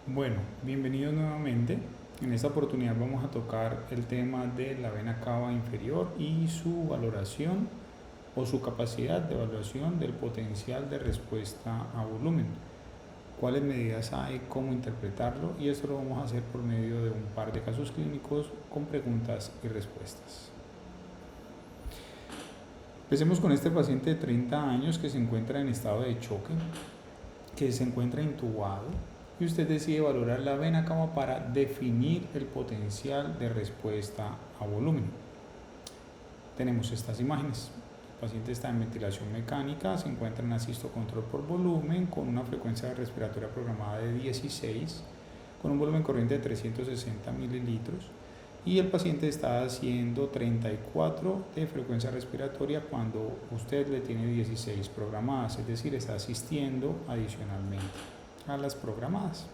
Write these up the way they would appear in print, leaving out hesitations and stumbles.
Bueno, bienvenidos nuevamente. En esta oportunidad vamos a tocar el tema de la vena cava inferior y su valoración o su capacidad de evaluación del potencial de respuesta a volumen. Cuáles medidas hay, cómo interpretarlo, y esto lo vamos a hacer por medio de un par de casos clínicos con preguntas y respuestas. Empecemos con este paciente de 30 años que se encuentra en estado de choque, que se encuentra intubado, y usted decide valorar la vena cava para definir el potencial de respuesta a volumen. Tenemos estas imágenes. El paciente está en ventilación mecánica, se encuentra en asisto control por volumen con una frecuencia respiratoria programada de 16, con un volumen corriente de 360 mililitros, y el paciente está haciendo 34 de frecuencia respiratoria cuando usted le tiene 16 programadas, es decir, está asistiendo adicionalmente a las programadas.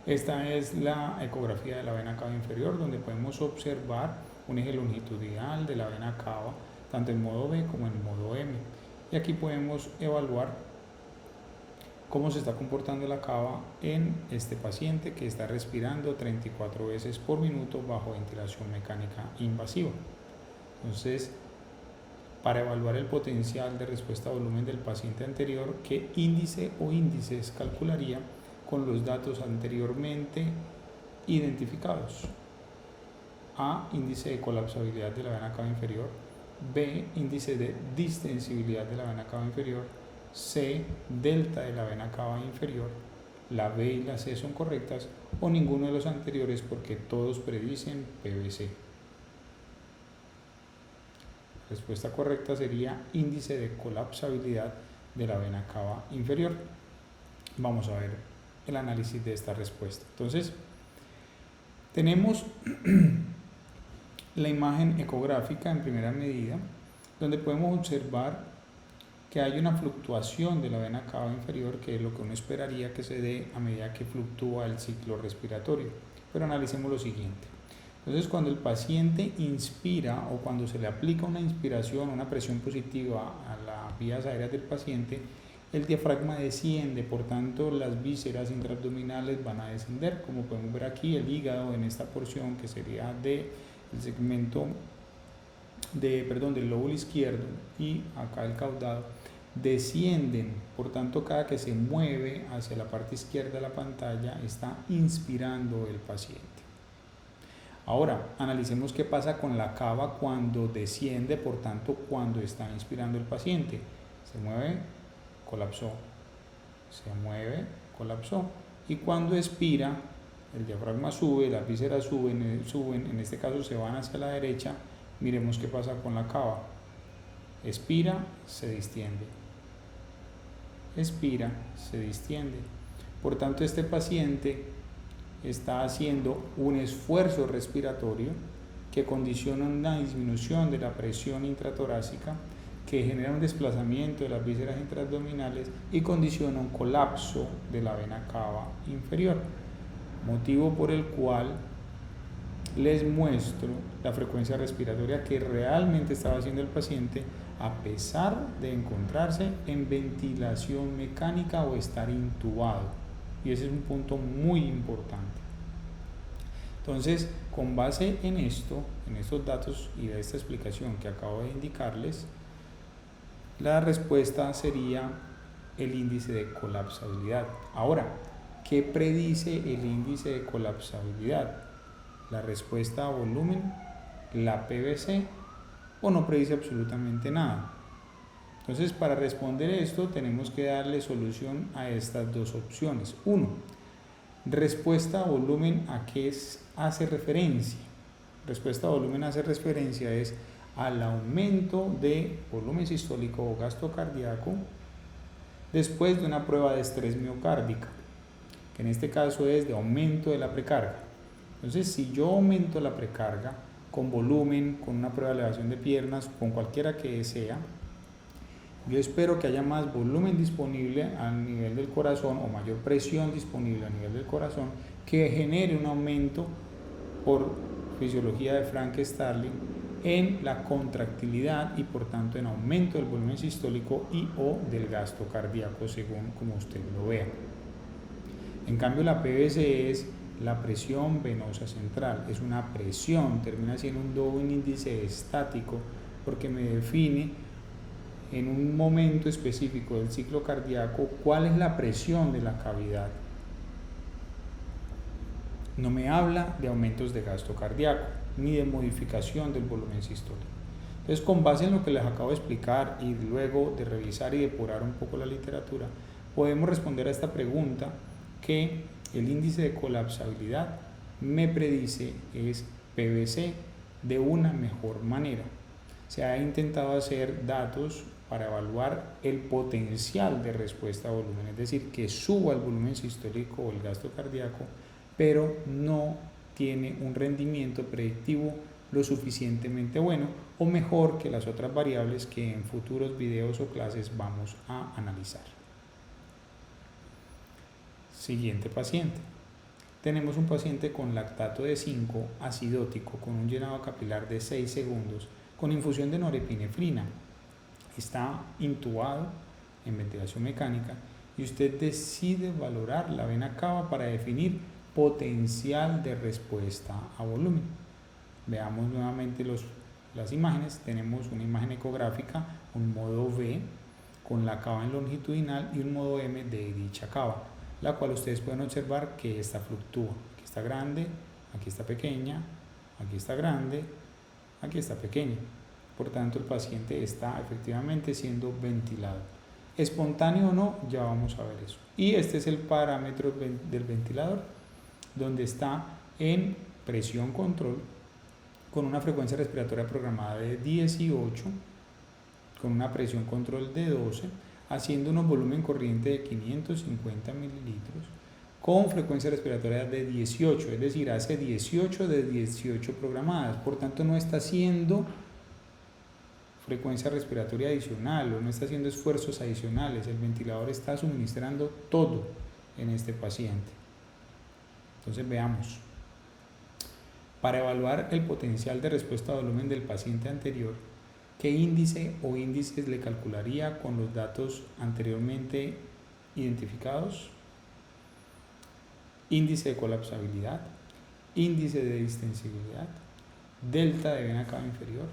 Esta es la ecografía de la vena cava inferior, donde podemos observar un eje longitudinal de la vena cava, tanto en modo B como en modo M. Y aquí podemos evaluar cómo se está comportando la cava en este paciente que está respirando 34 veces por minuto bajo ventilación mecánica invasiva. Entonces, para evaluar el potencial de respuesta a volumen del paciente anterior, ¿qué índice o índices calcularía con los datos anteriormente identificados? A, índice de colapsabilidad de la vena cava inferior. B, índice de distensibilidad de la vena cava inferior. C, delta de la vena cava inferior. La B y la C son correctas, o ninguno de los anteriores porque todos predicen PVC. La respuesta correcta sería índice de colapsabilidad de la vena cava inferior. Vamos a ver el análisis de esta respuesta. Entonces, tenemos la imagen ecográfica en primera medida, donde podemos observar que hay una fluctuación de la vena cava inferior, que es lo que uno esperaría que se dé a medida que fluctúa el ciclo respiratorio. Pero analicemos lo siguiente. Entonces, cuando el paciente inspira o cuando se le aplica una inspiración, una presión positiva a las vías aéreas del paciente, el diafragma desciende, por tanto las vísceras intraabdominales van a descender, como podemos ver aquí, el hígado en esta porción que sería del segmento del lóbulo izquierdo, y acá el caudado descienden, por tanto cada que se mueve hacia la parte izquierda de la pantalla está inspirando el paciente. Ahora, analicemos qué pasa con la cava cuando desciende, por tanto cuando está inspirando el paciente. Se mueve, colapsó, se mueve, colapsó, y cuando expira el diafragma sube, las vísceras suben, en este caso se van hacia la derecha. Miremos qué pasa con la cava. Expira, se distiende. Expira, se distiende. Por tanto, este paciente está haciendo un esfuerzo respiratorio que condiciona una disminución de la presión intratorácica, que genera un desplazamiento de las vísceras intraabdominales y condiciona un colapso de la vena cava inferior, motivo por el cual les muestro la frecuencia respiratoria que realmente estaba haciendo el paciente a pesar de encontrarse en ventilación mecánica o estar intubado. Y ese es un punto muy importante. Entonces, con base en esto, en estos datos y de esta explicación que acabo de indicarles, la respuesta sería el índice de colapsabilidad. Ahora, ¿qué predice el índice de colapsabilidad? La respuesta a volumen, la PVC, o no predice absolutamente nada. Entonces, para responder esto tenemos que darle solución a estas dos opciones. 1. Respuesta a volumen, ¿a qué hace referencia? Respuesta a volumen hace referencia es al aumento de volumen sistólico o gasto cardíaco después de una prueba de estrés miocárdica, que en este caso es de aumento de la precarga. Entonces, si yo aumento la precarga con volumen, con una prueba de elevación de piernas, con cualquiera que sea, yo espero que haya más volumen disponible a nivel del corazón o mayor presión disponible a nivel del corazón, que genere un aumento por fisiología de Frank-Starling en la contractilidad y por tanto en aumento del volumen sistólico y o del gasto cardíaco, según como usted lo vea. En cambio, la PVC es la presión venosa central, es una presión, termina siendo un índice estático porque me define en un momento específico del ciclo cardíaco cuál es la presión de la cavidad. No me habla de aumentos de gasto cardíaco ni de modificación del volumen sistólico. Entonces, con base en lo que les acabo de explicar y luego de revisar y depurar un poco la literatura, podemos responder a esta pregunta que el índice de colapsabilidad me predice es PVC de una mejor manera. Se ha intentado hacer datos para evaluar el potencial de respuesta a volumen, es decir, que suba el volumen sistólico o el gasto cardíaco, pero no tiene un rendimiento predictivo lo suficientemente bueno o mejor que las otras variables que en futuros videos o clases vamos a analizar. Siguiente paciente. Tenemos un paciente con lactato de 5 acidótico con un llenado capilar de 6 segundos con infusión de norepinefrina. Está intubado en ventilación mecánica y usted decide valorar la vena cava para definir potencial de respuesta a volumen. Veamos nuevamente las imágenes. Tenemos una imagen ecográfica, un modo V con la cava en longitudinal y un modo M de dicha cava, la cual ustedes pueden observar que esta fluctúa. Aquí está grande, aquí está pequeña, aquí está grande, aquí está pequeña. Por tanto, el paciente está efectivamente siendo ventilado. Espontáneo o no, ya vamos a ver eso. Y este es el parámetro del ventilador, donde está en presión control, con una frecuencia respiratoria programada de 18, con una presión control de 12, haciendo un volumen corriente de 550 mililitros, con frecuencia respiratoria de 18, es decir, hace 18 de 18 programadas, por tanto no está haciendo frecuencia respiratoria adicional o no está haciendo esfuerzos adicionales, el ventilador está suministrando todo en este paciente. Entonces veamos. Para evaluar el potencial de respuesta a volumen del paciente anterior, ¿qué índice o índices le calcularía con los datos anteriormente identificados? Índice de colapsabilidad, índice de distensibilidad, delta de vena cava inferior,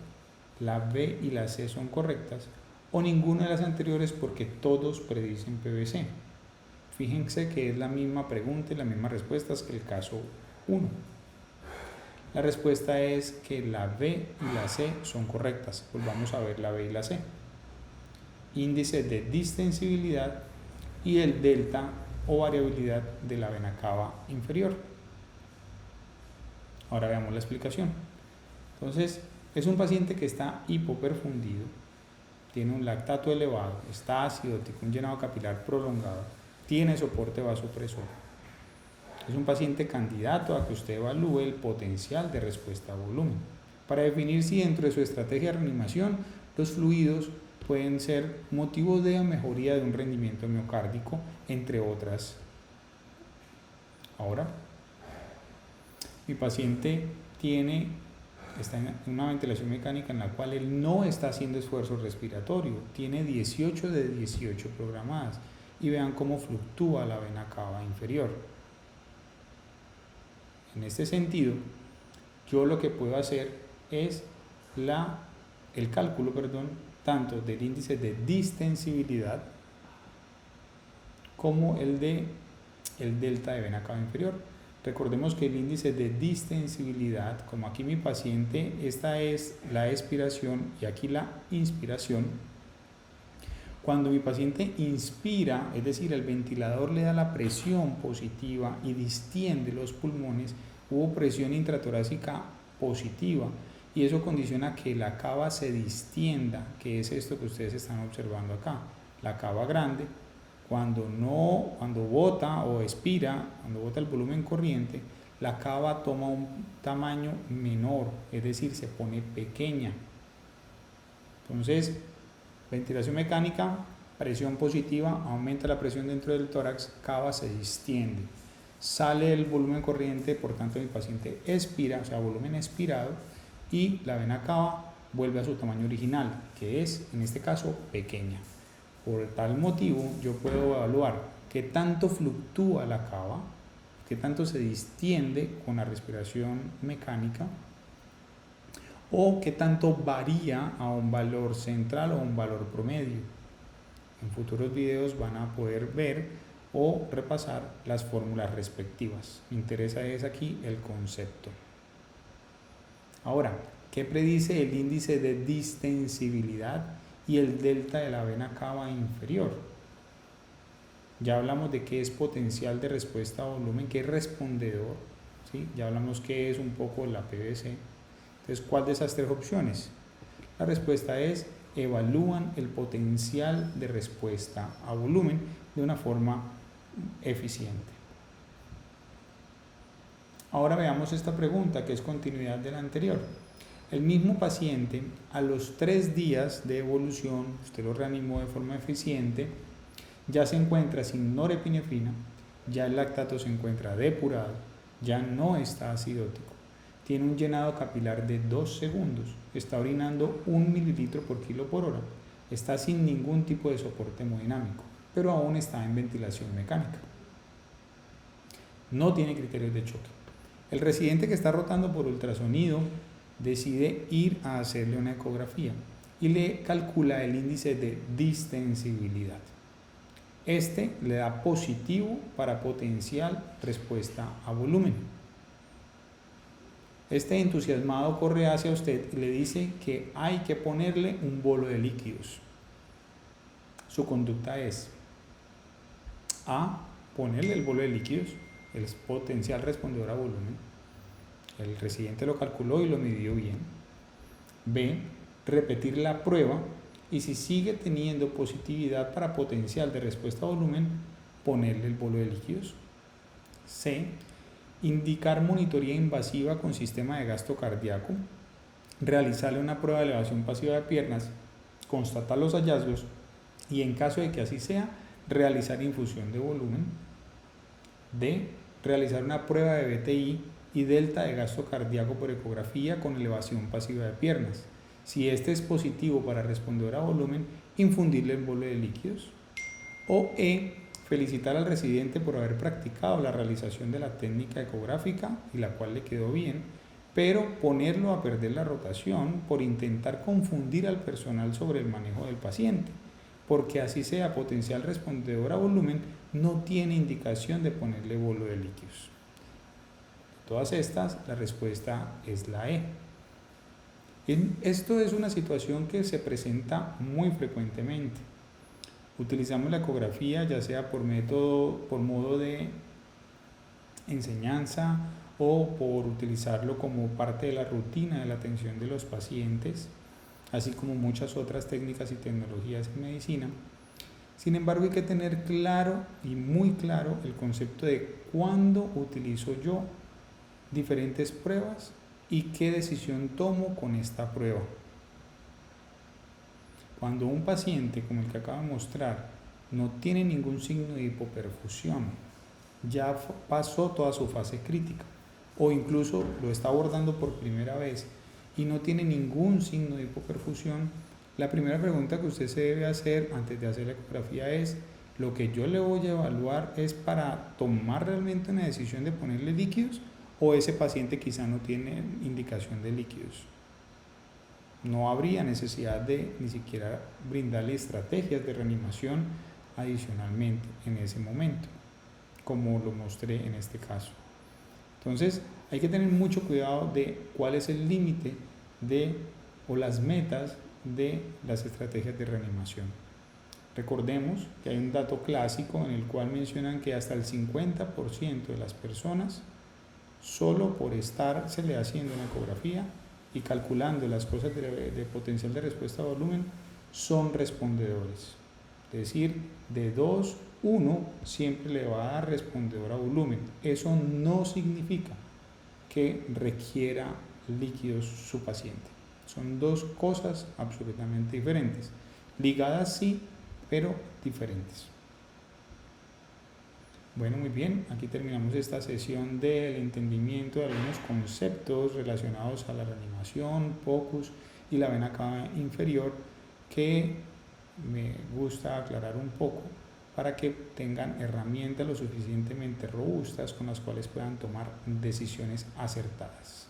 la B y la C son correctas o ninguna de las anteriores porque todos predicen PVC. Fíjense que es la misma pregunta y las mismas respuestas que el caso 1. La respuesta es que la B y la C son correctas. Volvamos a ver la B y la C. Índice de distensibilidad y el delta o variabilidad de la vena cava inferior. Ahora veamos la explicación. Entonces, es un paciente que está hipoperfundido, tiene un lactato elevado, está acidótico, un llenado capilar prolongado, tiene soporte vasopresor. Es un paciente candidato a que usted evalúe el potencial de respuesta a volumen para definir si dentro de su estrategia de reanimación los fluidos pueden ser motivo de mejoría de un rendimiento miocárdico, entre otras. Ahora, mi paciente está en una ventilación mecánica en la cual él no está haciendo esfuerzo respiratorio, tiene 18 de 18 programadas y vean cómo fluctúa la vena cava inferior. En este sentido, yo lo que puedo hacer es el cálculo, tanto del índice de distensibilidad como el delta de vena cava inferior. Recordemos que el índice de distensibilidad, como aquí mi paciente, esta es la expiración y aquí la inspiración. Cuando mi paciente inspira, es decir, el ventilador le da la presión positiva y distiende los pulmones, hubo presión intratorácica positiva y eso condiciona que la cava se distienda, que es esto que ustedes están observando acá. La cava grande, cuando bota o expira, cuando bota el volumen corriente, la cava toma un tamaño menor, es decir, se pone pequeña. Entonces, ventilación mecánica, presión positiva, aumenta la presión dentro del tórax, cava se distiende. Sale el volumen corriente, por tanto mi paciente expira, o sea, volumen expirado, y la vena cava vuelve a su tamaño original, que es, en este caso, pequeña. Por tal motivo, yo puedo evaluar qué tanto fluctúa la cava, qué tanto se distiende con la respiración mecánica, o qué tanto varía a un valor central o un valor promedio. En futuros videos van a poder ver o repasar las fórmulas respectivas. Me interesa es aquí el concepto. Ahora, ¿qué predice el índice de distensibilidad y el delta de la vena cava inferior? Ya hablamos de qué es potencial de respuesta a volumen, qué es respondedor, ¿sí? Ya hablamos qué es un poco la PVC. Entonces, ¿cuál de esas tres opciones? La respuesta es: evalúan el potencial de respuesta a volumen de una forma eficiente. Ahora veamos esta pregunta, que es continuidad de la anterior. El mismo paciente, a los 3 días de evolución, usted lo reanimó de forma eficiente, ya se encuentra sin norepinefrina, ya el lactato se encuentra depurado, ya no está acidótico, tiene un llenado capilar de 2 segundos, está orinando 1 mililitro por kilo por hora, está sin ningún tipo de soporte hemodinámico, pero aún está en ventilación mecánica. No tiene criterios de choque. El residente que está rotando por ultrasonido decide ir a hacerle una ecografía y le calcula el índice de distensibilidad. Este le da positivo para potencial respuesta a volumen. Este entusiasmado corre hacia usted y le dice que hay que ponerle un bolo de líquidos. Su conducta es: A, ponerle el bolo de líquidos, el potencial respondedor a volumen. El residente lo calculó y lo midió bien. B, repetir la prueba y si sigue teniendo positividad para potencial de respuesta a volumen, ponerle el bolo de líquidos. C, indicar monitoría invasiva con sistema de gasto cardíaco, realizarle una prueba de elevación pasiva de piernas, constatar los hallazgos y en caso de que así sea, realizar infusión de volumen. D, realizar una prueba de BTI y delta de gasto cardíaco por ecografía con elevación pasiva de piernas. Si este es positivo para responder a volumen, infundirle el bolo de líquidos. O E, felicitar al residente por haber practicado la realización de la técnica ecográfica y la cual le quedó bien, pero ponerlo a perder la rotación por intentar confundir al personal sobre el manejo del paciente, porque así sea potencial respondedor a volumen, no tiene indicación de ponerle bolo de líquidos. De todas estas, la respuesta es la E. Esto es una situación que se presenta muy frecuentemente. Utilizamos la ecografía ya sea por modo de enseñanza o por utilizarlo como parte de la rutina de la atención de los pacientes, así como muchas otras técnicas y tecnologías en medicina. Sin embargo, hay que tener claro y muy claro el concepto de cuándo utilizo yo diferentes pruebas y qué decisión tomo con esta prueba. Cuando un paciente como el que acabo de mostrar no tiene ningún signo de hipoperfusión, ya pasó toda su fase crítica o incluso lo está abordando por primera vez y no tiene ningún signo de hipoperfusión, la primera pregunta que usted se debe hacer antes de hacer la ecografía es: ¿lo que yo le voy a evaluar es para tomar realmente una decisión de ponerle líquidos o ese paciente quizá no tiene indicación de líquidos? No habría necesidad de ni siquiera brindarle estrategias de reanimación adicionalmente en ese momento, como lo mostré en este caso. Entonces, hay que tener mucho cuidado de cuál es el límite o las metas de las estrategias de reanimación. Recordemos que hay un dato clásico en el cual mencionan que hasta el 50% de las personas, solo por estársele haciendo una ecografía y calculando las cosas de potencial de respuesta a volumen, son respondedores. Es decir, de 2, 1 siempre le va a dar respondedor a volumen. Eso no significa que requiera líquidos su paciente. Son dos cosas absolutamente diferentes. Ligadas sí, pero diferentes. Bueno, muy bien, aquí terminamos esta sesión del entendimiento de algunos conceptos relacionados a la reanimación, POCUS y la vena cava inferior, que me gusta aclarar un poco para que tengan herramientas lo suficientemente robustas con las cuales puedan tomar decisiones acertadas.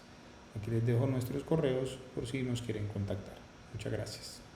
Aquí les dejo nuestros correos por si nos quieren contactar. Muchas gracias.